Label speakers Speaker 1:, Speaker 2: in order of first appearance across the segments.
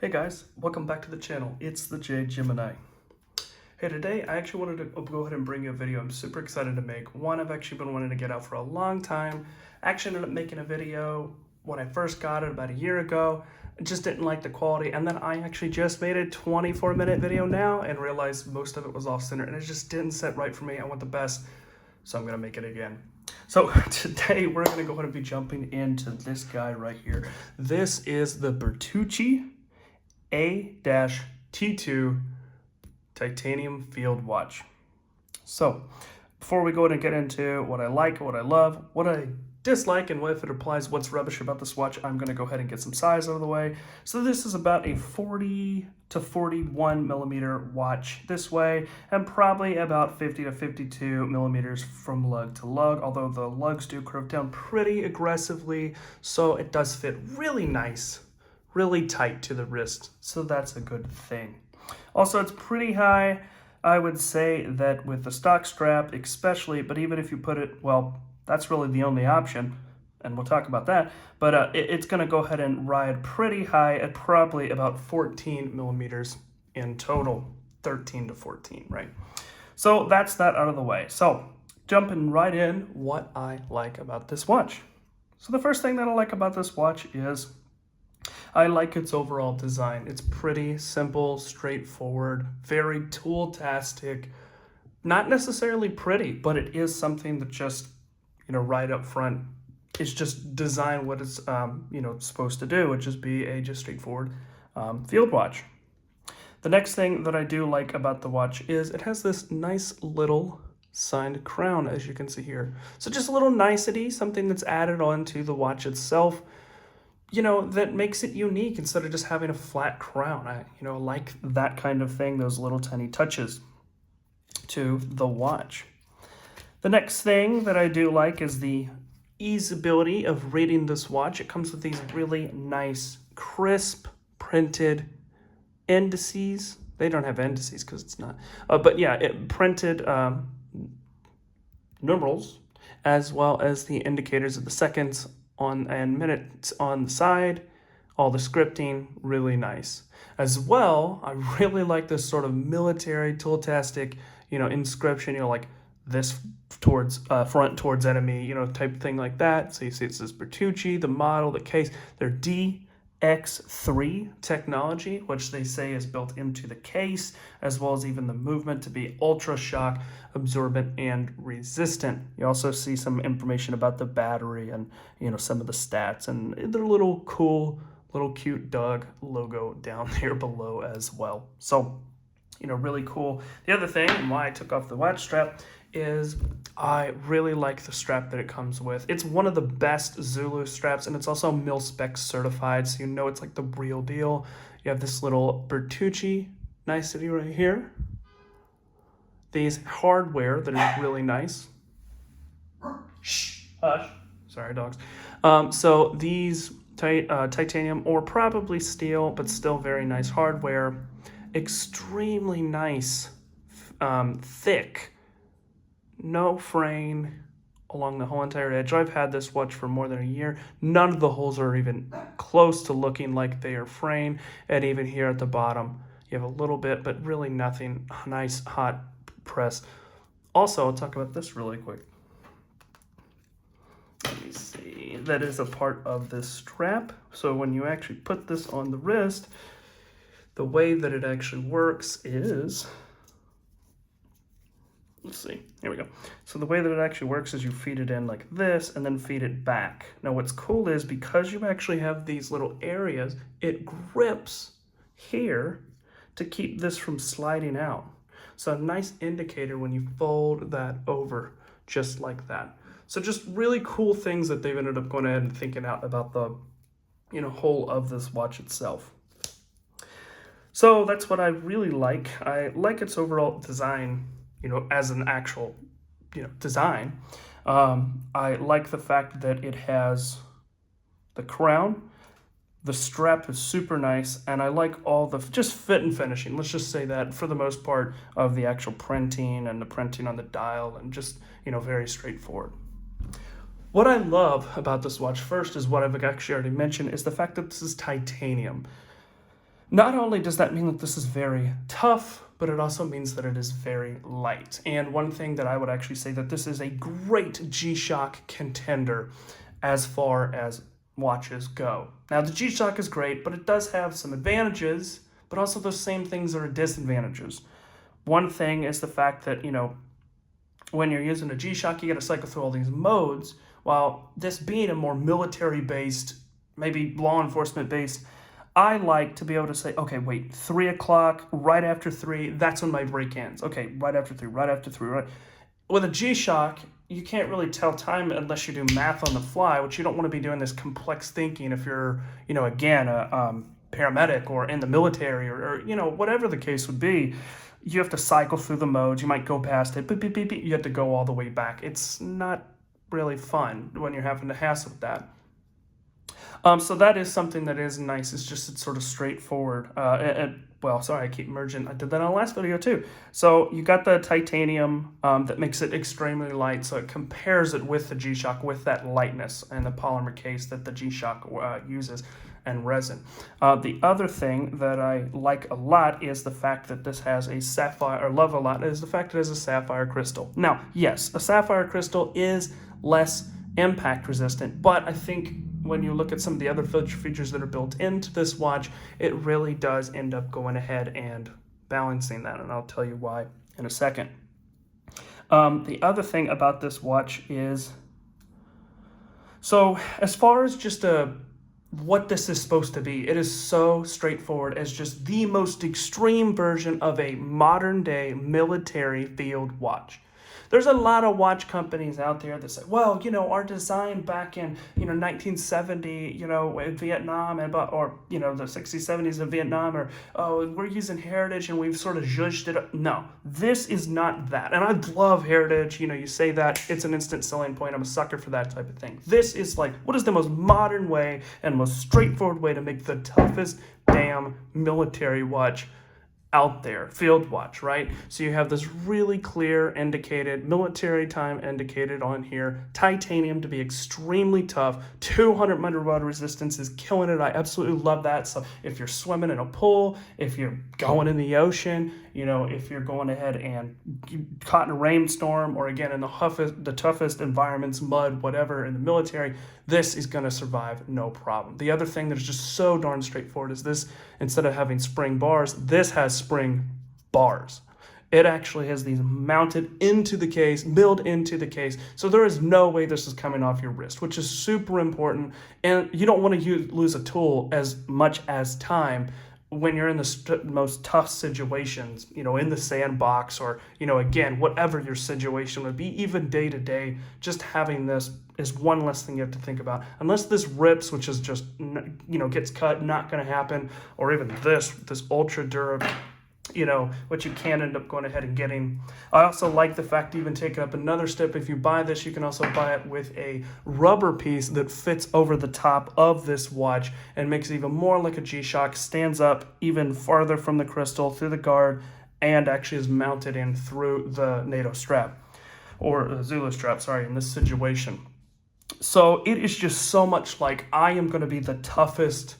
Speaker 1: Hey guys, welcome back to the channel. It's the J Gemini. Hey, today I actually wanted to go ahead and bring you a video I'm super excited to make. One I've actually been wanting to get out for a long time. I actually ended up making a video when I first got it about a year ago. I just didn't like the quality, and then I actually just made a 24-minute video now and realized most of it was off center and it just didn't set right for me. I want the best, so I'm gonna make it again. So today we're gonna go ahead and be jumping into this guy right here. This is the Bertucci A-2T Titanium field watch. So before we go ahead and get into what I like, what I love, what I dislike, and if it applies what's rubbish about this watch, I'm going to go ahead and get some size out of the way. So this is about a 40 to 41 millimeter watch this way, and probably about 50 to 52 millimeters from lug to lug, although the lugs do curve down pretty aggressively, so it does fit really nice, really tight to the wrist, so that's a good thing. Also, it's pretty high. I would say that with the stock strap especially, but even if you put it, well, that's really the only option, and we'll talk about that, but it's going to go ahead and ride pretty high at probably about 14 millimeters in total, 13 to 14, right? So that's that out of the way. So jumping right in, what I like about this watch. So the first thing that I like about this watch is I like its overall design. It's pretty simple, straightforward, very tool-tastic, not necessarily pretty, but it is something that just, right up front, it's just designed what it's, supposed to do, which is be a just straightforward field watch. The next thing that I do like about the watch is it has this nice little signed crown, as you can see here. So just a little nicety, something that's added on to the watch itself, that makes it unique instead of just having a flat crown. I like that kind of thing, those little tiny touches to the watch. The next thing that I do like is the easeability of reading this watch. It comes with these really nice, crisp, printed indices. They don't have indices because it's not, but yeah, printed numerals, as well as the indicators of the seconds and minutes on the side. All the scripting, really nice. As well, I really like this sort of military tool-tastic, inscription, like this towards front towards enemy, type thing like that. So you see it says Bertucci, the model, the case. They're DX3 technology, which they say is built into the case, as well as even the movement to be ultra shock absorbent and resistant. You also see some information about the battery and some of the stats and their little cool, little cute dog logo down there below as well. So really cool. The other thing, and why I took off the watch strap, is I really like the strap that it comes with. It's one of the best Zulu straps, and it's also milspec certified, so it's like the real deal. You have this little Bertucci nicety right here. These hardware that is really nice. Shh, hush. Sorry, dogs. So these titanium or probably steel, but still very nice hardware. Extremely nice, thick, no fraying along the whole entire edge. I've had this watch for more than a year. None of the holes are even close to looking like they are fraying, and even here at the bottom you have a little bit, but really nothing. Nice hot press. Also, I'll talk about this really quick. Let me see. That is a part of this strap. So when you actually put this on the wrist, the way that it actually works is, let's see, here we go. So the way that it actually works is you feed it in like this and then feed it back. Now what's cool is because you actually have these little areas, it grips here to keep this from sliding out. So a nice indicator when you fold that over just like that. So just really cool things that they've ended up going ahead and thinking out about the whole of this watch itself. So that's what I really like. I like its overall design, as an actual, design. I like the fact that it has the crown. The strap is super nice, and I like all the just fit and finishing. Let's just say that for the most part of the actual printing and the printing on the dial, and just, very straightforward. What I love about this watch first is what I've actually already mentioned, is the fact that this is titanium. Not only does that mean that this is very tough, but it also means that it is very light. And one thing that I would actually say that this is a great G-Shock contender as far as watches go. Now the G-Shock is great, but it does have some advantages, but also those same things are disadvantages. One thing is the fact that, when you're using a G-Shock, you got to cycle through all these modes, while this being a more military-based, maybe law enforcement-based, I like to be able to say, okay, wait, 3 o'clock, right after 3, that's when my break ends. Okay, right after 3, right after 3, right. With a G-Shock, you can't really tell time unless you do math on the fly, which you don't want to be doing this complex thinking if you're, again, a paramedic or in the military or whatever the case would be. You have to cycle through the modes. You might go past it, beep, beep, beep, beep. You have to go all the way back. It's not really fun when you're having to hassle with that. So that is something that is nice. It's sort of straightforward. Well, sorry, I keep merging. I did that on the last video too. So you got the titanium that makes it extremely light. So it compares it with the G-Shock with that lightness and the polymer case that the G-Shock uses and resin. The other thing that I like a lot is the fact that this has a sapphire, or love a lot, is the fact that it has a sapphire crystal. Now, yes, a sapphire crystal is less impact resistant, but I think when you look at some of the other features that are built into this watch, it really does end up going ahead and balancing that, and I'll tell you why in a second. The other thing about this watch is, so as far as just what this is supposed to be, it is so straightforward as just the most extreme version of a modern day military field watch. There's a lot of watch companies out there that say, well, our design back in, 1970, in Vietnam, or the 60s, 70s in Vietnam, or, oh, we're using heritage and we've sort of zhuzhed it up. No, this is not that. And I love heritage. You say that, it's an instant selling point. I'm a sucker for that type of thing. This is like, what is the most modern way and most straightforward way to make the toughest damn military watch out there, field watch, right? So you have this really clear indicated, military time indicated on here, titanium to be extremely tough, 200 underwater resistance is killing it. I absolutely love that. So if you're swimming in a pool, if you're going in the ocean, if you're going ahead and caught in a rainstorm, or again in the toughest environments, mud, whatever, in the military, this is going to survive no problem. The other thing that is just so darn straightforward is this, instead of having spring bars, this has spring bars. It actually has these mounted into the case, milled into the case, so there is no way this is coming off your wrist, which is super important, and you don't want to lose a tool as much as time when you're in the most tough situations, in the sandbox, or, again, whatever your situation would be, even day to day, just having this is one less thing you have to think about. Unless this rips, which is just, gets cut, not going to happen, or even this ultra durable, which you can end up going ahead and getting. I also like the fact to even take it up another step. If you buy this, you can also buy it with a rubber piece that fits over the top of this watch and makes it even more like a G-Shock, stands up even farther from the crystal through the guard, and actually is mounted in through the NATO strap, or Zulu strap, sorry, in this situation. So it is just so much like I am going to be the toughest,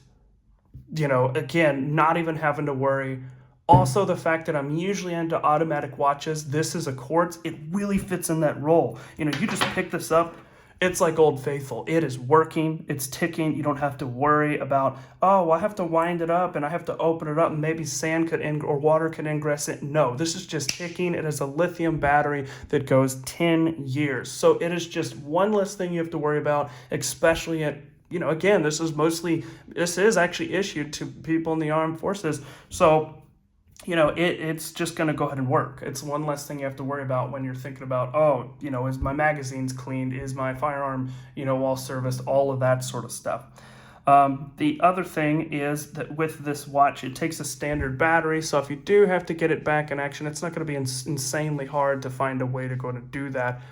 Speaker 1: again, not even having to worry. Also, the fact that I'm usually into automatic watches, this is a quartz, it really fits in that role. You just pick this up, it's like Old Faithful. It is working, it's ticking, you don't have to worry about, oh, I have to wind it up and I have to open it up and maybe sand or water could ingress it. No, this is just ticking. It has a lithium battery that goes 10 years. So it is just one less thing you have to worry about, especially at, again, this is actually issued to people in the armed forces. So it's just going to go ahead and work. It's one less thing you have to worry about when you're thinking about, oh, is my magazines cleaned? Is my firearm, well serviced? All of that sort of stuff. The other thing is that with this watch, it takes a standard battery. So if you do have to get it back in action, it's not going to be insanely hard to find a way to go to do that,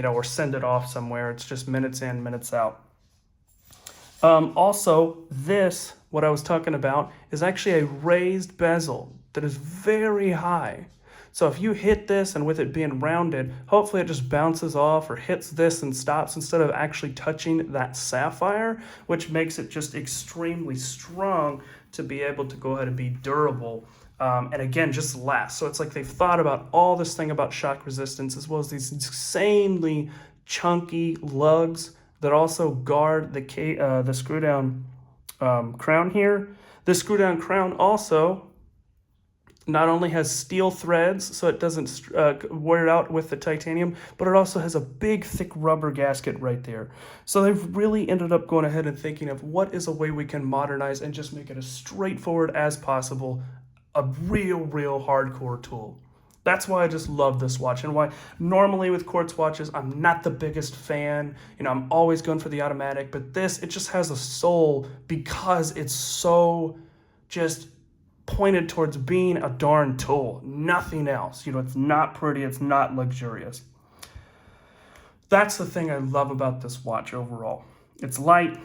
Speaker 1: or send it off somewhere. It's just minutes in, minutes out. Also, what I was talking about, is actually a raised bezel that is very high. So if you hit this and with it being rounded, hopefully it just bounces off or hits this and stops instead of actually touching that sapphire, which makes it just extremely strong to be able to go ahead and be durable. And again, just last. So it's like they've thought about all this thing about shock resistance, as well as these insanely chunky lugs that also guard the screw down crown here. The screw down crown also not only has steel threads so it doesn't wear out with the titanium, but it also has a big thick rubber gasket right there. So they've really ended up going ahead and thinking of what is a way we can modernize and just make it as straightforward as possible, a real hardcore tool. That's why I just love this watch, and why normally with quartz watches, I'm not the biggest fan. You know, I'm always going for the automatic, but this, it just has a soul because it's so just pointed towards being a darn tool, nothing else. You know, it's not pretty, it's not luxurious. That's the thing I love about this watch overall. It's light,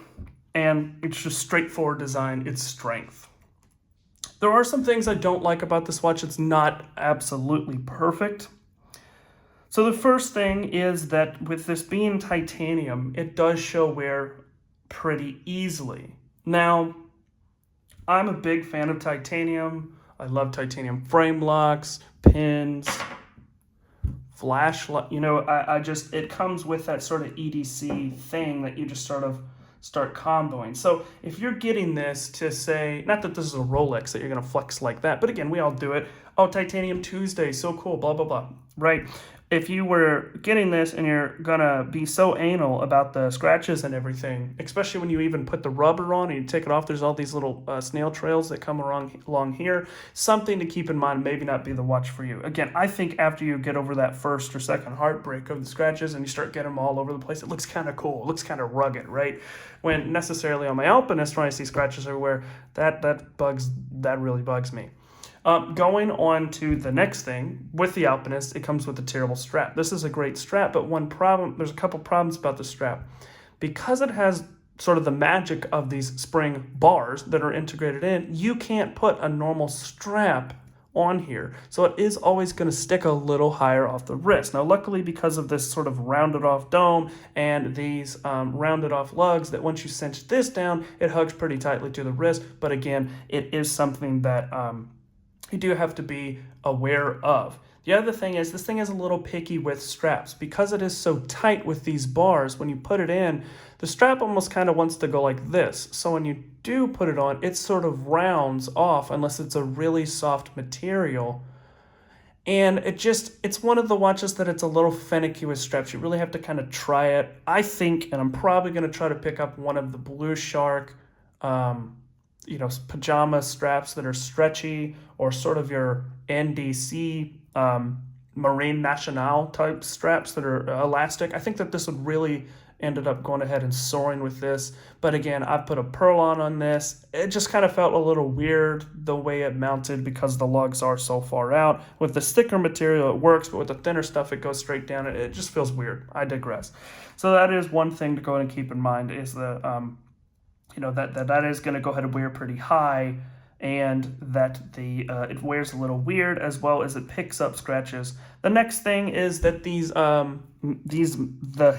Speaker 1: and it's just straightforward design, it's strength. There are some things I don't like about this watch. It's not absolutely perfect. So the first thing is that with this being titanium, it does show wear pretty easily. Now, I'm a big fan of titanium. I love titanium frame locks, pins, flashlight. You know, it comes with that sort of EDC thing that you just sort of start comboing. So if you're getting this to say, not that this is a Rolex that you're gonna flex like that, but again, we all do it. Oh, Titanium Tuesday, so cool, blah, blah, blah, right? If you were getting this and you're gonna be so anal about the scratches and everything, especially when you even put the rubber on and you take it off, there's all these little snail trails that come along here. Something to keep in mind, maybe not be the watch for you. Again, I think after you get over that first or second heartbreak of the scratches and you start getting them all over the place, it looks kind of cool, it looks kind of rugged, right? When necessarily on my Alpinist, when I see scratches everywhere, that really bugs me. Going on to the next thing, with the Alpinist, it comes with a terrible strap. This is a great strap, but there's a couple problems about the strap. Because it has sort of the magic of these spring bars that are integrated in, you can't put a normal strap on here. So it is always going to stick a little higher off the wrist. Now, luckily, because of this sort of rounded off dome and these rounded off lugs, that once you cinch this down, it hugs pretty tightly to the wrist. But again, it is something that you do have to be aware of. The other thing is, this thing is a little picky with straps. Because it is so tight with these bars, when you put it in, the strap almost kind of wants to go like this. So when you do put it on, it sort of rounds off unless it's a really soft material. And it's one of the watches that it's a little finicky with straps. You really have to kind of try it. I think, and I'm probably going to try to pick up one of the Blue Shark pajama straps that are stretchy, or sort of your NDC Marine Nationale type straps that are elastic. I think that this would really ended up going ahead and soaring with this. But again, I put a pearl on this. It just kind of felt a little weird the way it mounted because the lugs are so far out. With the thicker material, it works, but with the thinner stuff, it goes straight down. It just feels weird. I digress. So that is one thing to go ahead and keep in mind, is the that is going to go ahead and wear pretty high, and that it wears a little weird, as well as it picks up scratches. The next thing is that the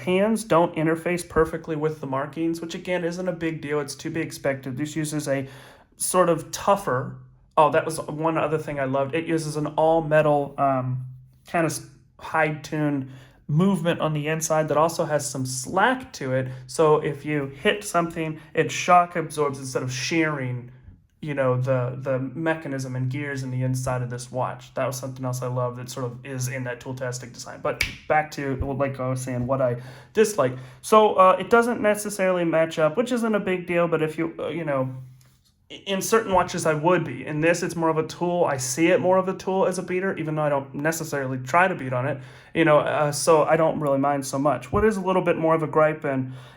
Speaker 1: hands don't interface perfectly with the markings, which again isn't a big deal. It's to be expected. This uses a sort of tougher. Oh, that was one other thing I loved. It uses an all metal kind of high-tuned movement on the inside that also has some slack to it. So if you hit something, it shock absorbs instead of shearing, the mechanism and gears in the inside of this watch. That was something else I love that sort of is in that tool-tastic design. But back to, like I was saying, what I dislike. So it doesn't necessarily match up, which isn't a big deal, but if you, in certain watches I would be. In this, it's more of a tool. I see it more of a tool as a beater, even though I don't necessarily try to beat on it, so I don't really mind so much. What is a little bit more of a gripe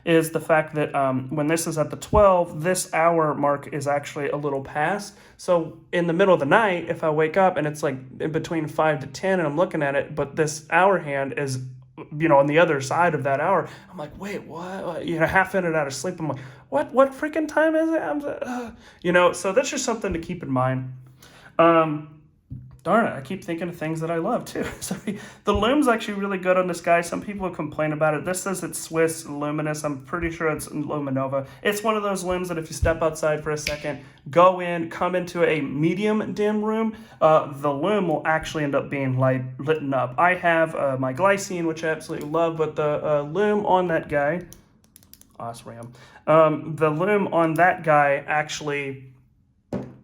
Speaker 1: is the fact that when this is at the 12, this hour mark is actually a little past. So in the middle of the night, if I wake up and it's like in between 5 to 10 and I'm looking at it, but this hour hand is on the other side of that hour, I'm like, wait, what? Half in and out of sleep. I'm like, what freaking time is it? So that's just something to keep in mind. The Darn it, I keep thinking of things that I love too. Sorry. The lume's actually really good on this guy. Some people complain about it. This says it's Swiss Luminous. I'm pretty sure it's Luminova. It's one of those looms that if you step outside for a second, go in, come into a medium dim room, the loom will actually end up being lit up. I have my glycine, which I absolutely love, but the loom on that guy, Osram, the loom on that guy actually,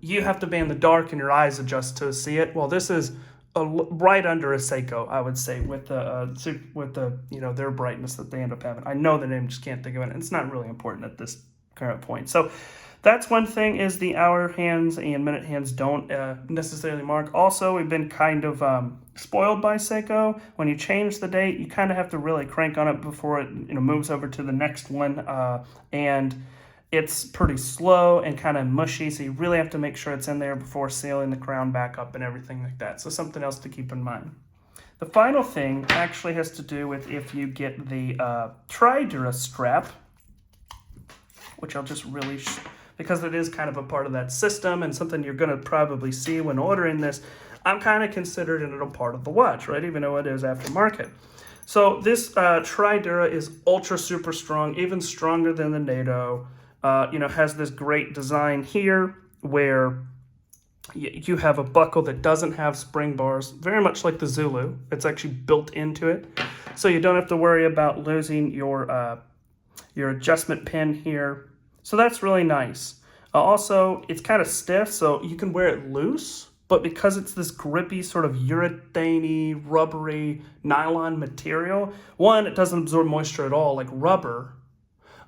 Speaker 1: you have to be in the dark and your eyes adjust to see it. Well, this is right under a Seiko, I would say, with the their brightness that they end up having. I know the name, just can't think of it. It's not really important at this current point. So that's one thing, is the hour hands and minute hands don't necessarily mark. Also, we've been kind of spoiled by Seiko. When you change the date, you kind of have to really crank on it before it moves over to the next one, and it's pretty slow and kind of mushy, so you really have to make sure it's in there before sealing the crown back up and everything like that. So something else to keep in mind. The final thing actually has to do with if you get the Tridura strap, which I'll just really, because it is kind of a part of that system and something you're going to probably see when ordering this, I'm kind of considering it a part of the watch, right? Even though it is aftermarket. So this Tridura is ultra super strong, even stronger than the NATO. Has this great design here where you have a buckle that doesn't have spring bars, very much like the Zulu. It's actually built into it, so you don't have to worry about losing your adjustment pin here. So that's really nice. Also, it's kind of stiff, so you can wear it loose, but because it's this grippy sort of urethane-y, rubbery nylon material, one, it doesn't absorb moisture at all like rubber.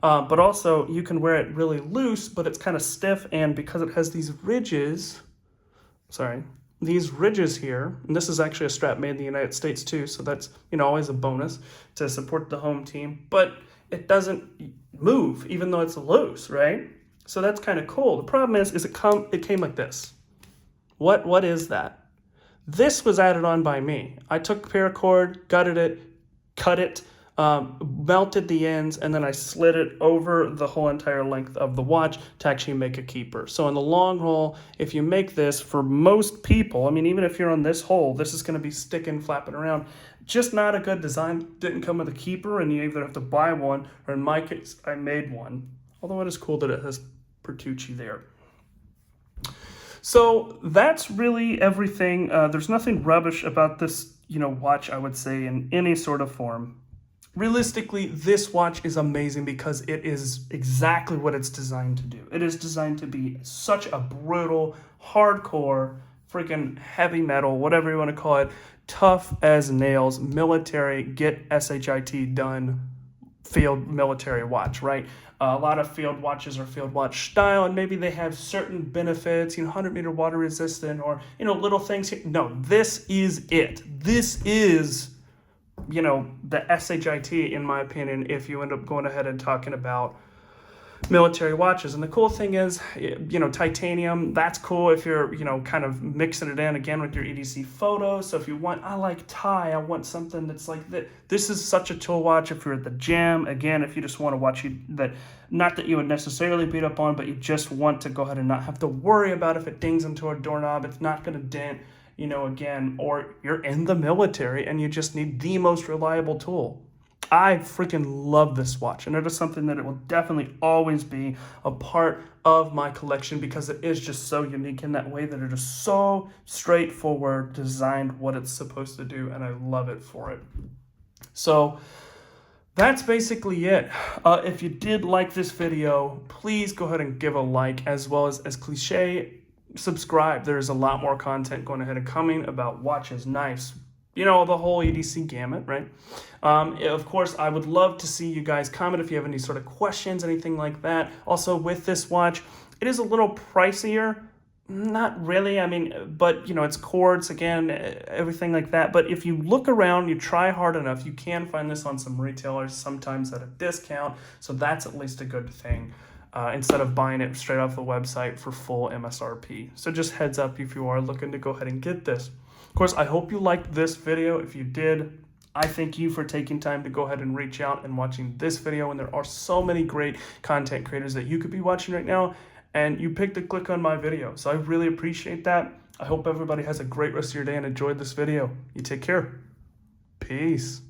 Speaker 1: But also, you can wear it really loose, but it's kind of stiff, and because it has these ridges here, and this is actually a strap made in the United States too, so that's, always a bonus to support the home team, but it doesn't move, even though it's loose, right? So that's kind of cool. The problem is it came like this. What is that? This was added on by me. I took paracord, gutted it, cut it, melted the ends, and then I slid it over the whole entire length of the watch to actually make a keeper. So in the long haul, if you make this, for most people, I mean, even if you're on this hole, this is going to be sticking, flapping around. Just not a good design. Didn't come with a keeper, and you either have to buy one, or in my case, I made one. Although it is cool that it has Bertucci there. So that's really everything. There's nothing rubbish about this, watch, I would say, in any sort of form. Realistically, this watch is amazing because it is exactly what it's designed to do. It is designed to be such a brutal, hardcore, freaking heavy metal, whatever you want to call it, tough as nails, military, get SHIT done, field military watch, right? A lot of field watches are field watch style, and maybe they have certain benefits, 100-meter water resistant, or, little things. No, this is it. This is, the SHIT, in my opinion, if you end up going ahead and talking about military watches. And the cool thing is, titanium, that's cool if you're, kind of mixing it in again with your EDC photos. So if you want, I like tie, I want something that's like that. This is such a tool watch if you're at the gym. Again, if you just want to watch that, not that you would necessarily beat up on, but you just want to go ahead and not have to worry about if it dings into a doorknob, it's not going to dent, again, or you're in the military and you just need the most reliable tool. I freaking love this watch, and it is something that it will definitely always be a part of my collection because it is just so unique in that way that it is so straightforward, designed what it's supposed to do, and I love it for it. So that's basically it. If you did like this video, please go ahead and give a like, as well as cliche, subscribe. There's a lot more content going ahead and coming about watches, knives, the whole EDC gamut, right? Of course, I would love to see you guys comment if you have any sort of questions, anything like that. Also, with this watch, it is a little pricier. Not really, but, it's quartz, again, everything like that. But if you look around, you try hard enough, you can find this on some retailers, sometimes at a discount. So that's at least a good thing. Instead of buying it straight off the website for full MSRP. So just heads up if you are looking to go ahead and get this. Of course, I hope you liked this video. If you did, I thank you for taking time to go ahead and reach out and watching this video. And there are so many great content creators that you could be watching right now, and you picked to click on my video. So I really appreciate that. I hope everybody has a great rest of your day and enjoyed this video. You take care. Peace.